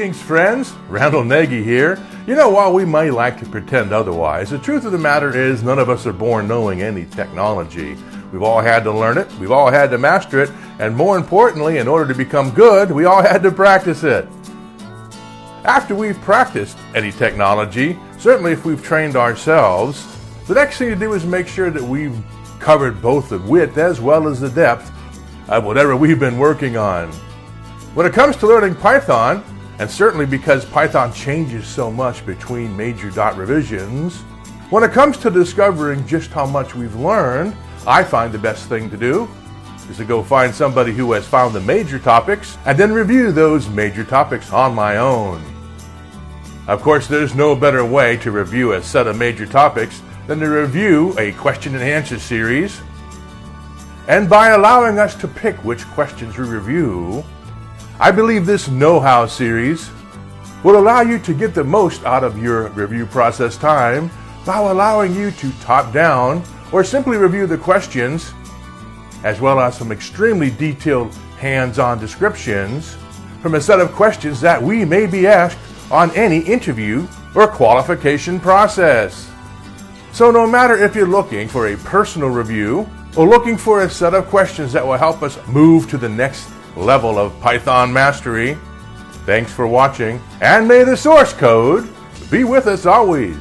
Greetings, friends. Randall Nagy here. You know, while we may like to pretend otherwise, the truth of the matter is none of us are born knowing any technology. We've all had to learn it, we've all had to master it, and more importantly, in order to become good, we all had to practice it. After we've practiced any technology, certainly if we've trained ourselves, the next thing to do is make sure that we've covered both the width as well as the depth of whatever we've been working on. When it comes to learning Python, and certainly because Python changes so much between major dot revisions, when it comes to discovering just how much we've learned, I find the best thing to do is to go find somebody who has found the major topics and then review those major topics on my own. Of course, there's no better way to review a set of major topics than to review a question and answer series. And by allowing us to pick which questions we review, I believe this know-how series will allow you to get the most out of your review process time while allowing you to top down or simply review the questions, as well as some extremely detailed hands-on descriptions from a set of questions that we may be asked on any interview or qualification process. So no matter if you're looking for a personal review or looking for a set of questions that will help us move to the next level of Python mastery, thanks for watching, and may the source code be with us always.